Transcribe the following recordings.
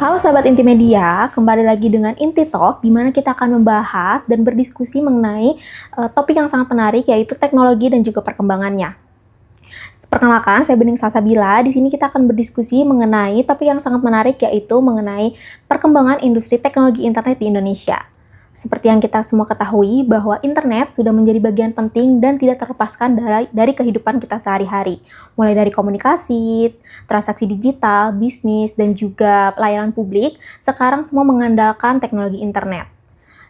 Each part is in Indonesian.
Halo sahabat Intimedia, kembali lagi dengan Inti Talk, di mana kita akan membahas dan berdiskusi mengenai topik yang sangat menarik, yaitu teknologi dan juga perkembangannya. Perkenalkan, saya Bening Salsabila. Di sini kita akan berdiskusi mengenai topik yang sangat menarik, yaitu mengenai perkembangan industri teknologi internet di Indonesia. Seperti yang kita semua ketahui, bahwa internet sudah menjadi bagian penting dan tidak terlepaskan dari kehidupan kita sehari-hari. Mulai dari komunikasi, transaksi digital, bisnis, dan juga pelayanan publik, sekarang semua mengandalkan teknologi internet.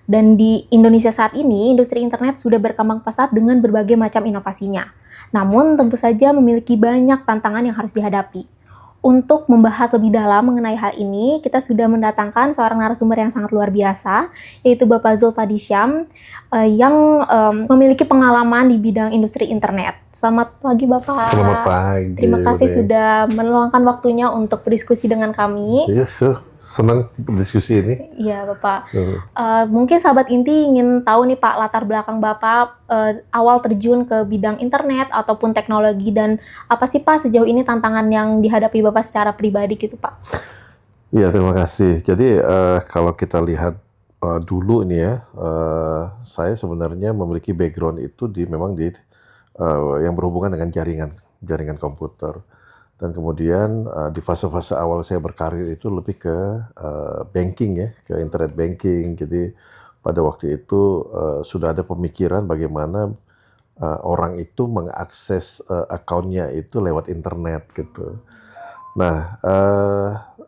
Dan di Indonesia saat ini, industri internet sudah berkembang pesat dengan berbagai macam inovasinya. Namun, tentu saja memiliki banyak tantangan yang harus dihadapi. Untuk membahas lebih dalam mengenai hal ini, kita sudah mendatangkan seorang narasumber yang sangat luar biasa, yaitu Bapak Zulfadi Syam, yang memiliki pengalaman di bidang industri internet. Selamat pagi Bapak. Selamat pagi. Terima kasih sudah meluangkan waktunya untuk berdiskusi dengan kami. Iya, senang berdiskusi ini. Iya Bapak. Mungkin sahabat Inti ingin tahu nih Pak, latar belakang Bapak awal terjun ke bidang internet ataupun teknologi, dan apa sih Pak sejauh ini tantangan yang dihadapi Bapak secara pribadi gitu Pak? Iya, terima kasih. Jadi kalau kita lihat dulu ini ya, saya sebenarnya memiliki background itu memang di yang berhubungan dengan jaringan komputer. Dan kemudian di fase-fase awal saya berkarir itu lebih ke banking ya, ke internet banking. Jadi pada waktu itu sudah ada pemikiran bagaimana orang itu mengakses akunnya itu lewat internet gitu. Nah,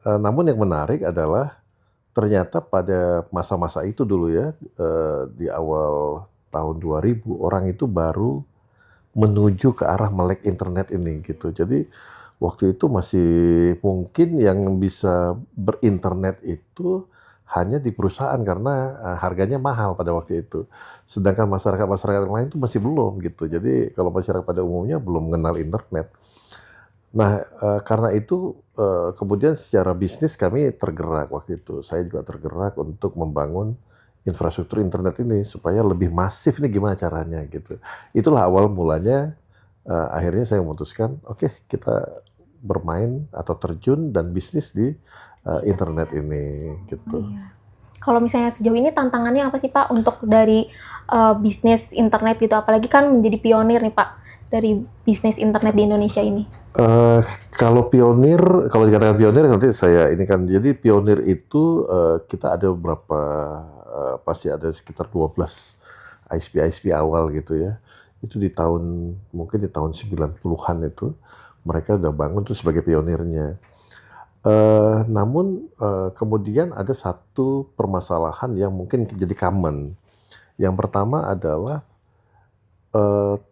namun yang menarik adalah ternyata pada masa-masa itu dulu ya, di awal tahun 2000, orang itu baru menuju ke arah melek internet ini gitu. Jadi waktu itu masih mungkin yang bisa berinternet itu hanya di perusahaan karena harganya mahal pada waktu itu. Sedangkan masyarakat yang lain itu masih belum gitu. Jadi kalau masyarakat pada umumnya belum mengenal internet. Nah, karena itu kemudian secara bisnis kami tergerak waktu itu. Saya juga tergerak untuk membangun infrastruktur internet ini supaya lebih masif nih gimana caranya gitu. Itulah awal mulanya. Akhirnya saya memutuskan, oke, kita bermain atau terjun dan bisnis di internet ini gitu. Iya. Kalau misalnya sejauh ini tantangannya apa sih Pak untuk dari bisnis internet gitu, apalagi kan menjadi pionir nih Pak dari bisnis internet di Indonesia ini? Kalau dikatakan pionir nanti saya ini kan, jadi pionir itu kita ada beberapa, pasti ada sekitar 12 ISP awal gitu ya. Itu mungkin di tahun 90-an itu mereka udah bangun tuh sebagai pionirnya. Namun kemudian ada satu permasalahan yang mungkin jadi common. Yang pertama adalah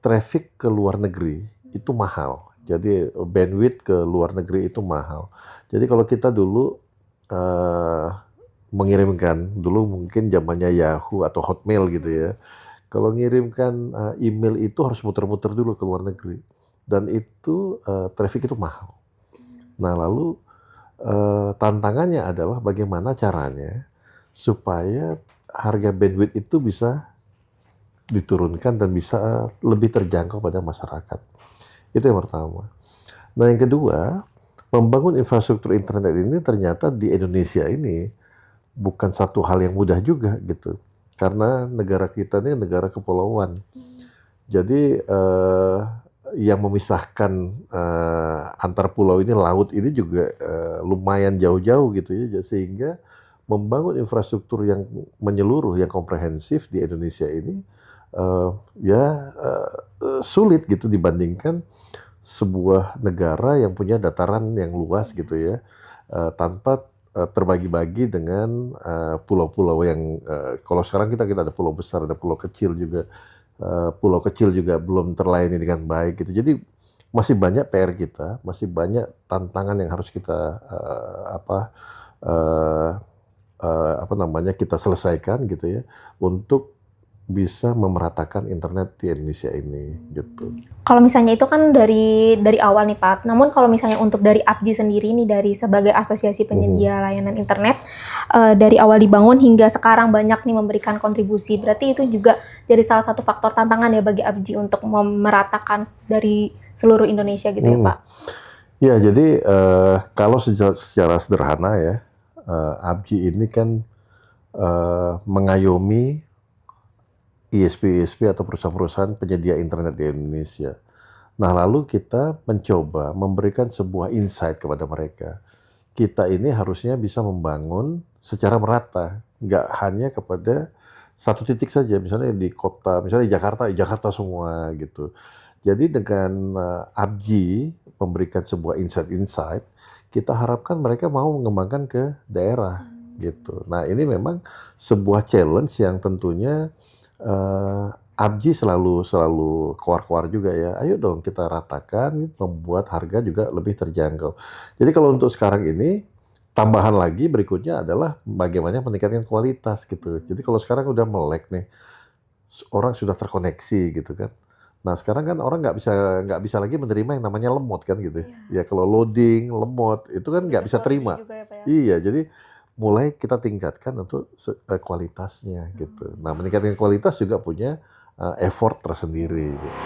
traffic ke luar negeri itu mahal. Jadi bandwidth ke luar negeri itu mahal. Jadi kalau kita dulu mengirimkan, dulu mungkin zamannya Yahoo atau Hotmail gitu ya. Kalau ngirimkan email itu harus muter-muter dulu ke luar negeri. Dan itu traffic itu mahal. Nah lalu tantangannya adalah bagaimana caranya supaya harga bandwidth itu bisa diturunkan dan bisa lebih terjangkau pada masyarakat. Itu yang pertama. Nah yang kedua, membangun infrastruktur internet ini ternyata di Indonesia ini bukan satu hal yang mudah juga gitu. Karena negara kita ini negara kepulauan. Jadi yang memisahkan antar pulau ini, laut ini juga lumayan jauh-jauh gitu ya. Sehingga membangun infrastruktur yang menyeluruh, yang komprehensif di Indonesia ini sulit gitu dibandingkan sebuah negara yang punya dataran yang luas gitu ya, tanpa terbagi-bagi dengan pulau-pulau yang kalau sekarang kita ada pulau besar, ada pulau kecil juga. Pulau kecil juga belum terlayani dengan baik gitu. Jadi masih banyak PR kita, masih banyak tantangan yang harus kita kita selesaikan gitu ya, untuk bisa memeratakan internet di Indonesia ini gitu. Kalau misalnya itu kan dari awal nih Pak. Namun kalau misalnya untuk dari APJI sendiri nih, dari sebagai asosiasi penyedia layanan internet, dari awal dibangun hingga sekarang banyak nih memberikan kontribusi. Berarti itu juga jadi salah satu faktor tantangan ya bagi APJI untuk memeratakan dari seluruh Indonesia gitu ya Pak. Ya, jadi kalau secara sederhana ya, ABGI ini kan mengayomi ISP-ISP atau perusahaan-perusahaan penyedia internet di Indonesia. Nah, lalu kita mencoba memberikan sebuah insight kepada mereka. Kita ini harusnya bisa membangun secara merata, nggak hanya kepada satu titik saja, misalnya di kota, misalnya di Jakarta semua gitu. Jadi dengan ABGI memberikan sebuah insight-insight, kita harapkan mereka mau mengembangkan ke daerah gitu. Nah, ini memang sebuah challenge yang tentunya ABGI selalu keluar-keluar juga ya. Ayo dong kita ratakan, membuat harga juga lebih terjangkau. Jadi kalau untuk sekarang ini, tambahan lagi berikutnya adalah bagaimana meningkatkan kualitas gitu. Jadi kalau sekarang udah melek nih, orang sudah terkoneksi gitu kan. Nah sekarang kan orang nggak bisa lagi menerima yang namanya lemot kan gitu. Ya kalau loading, lemot itu kan nggak bisa terima. Iya, jadi mulai kita tingkatkan untuk kualitasnya gitu. Nah meningkatkan kualitas juga punya effort tersendiri gitu.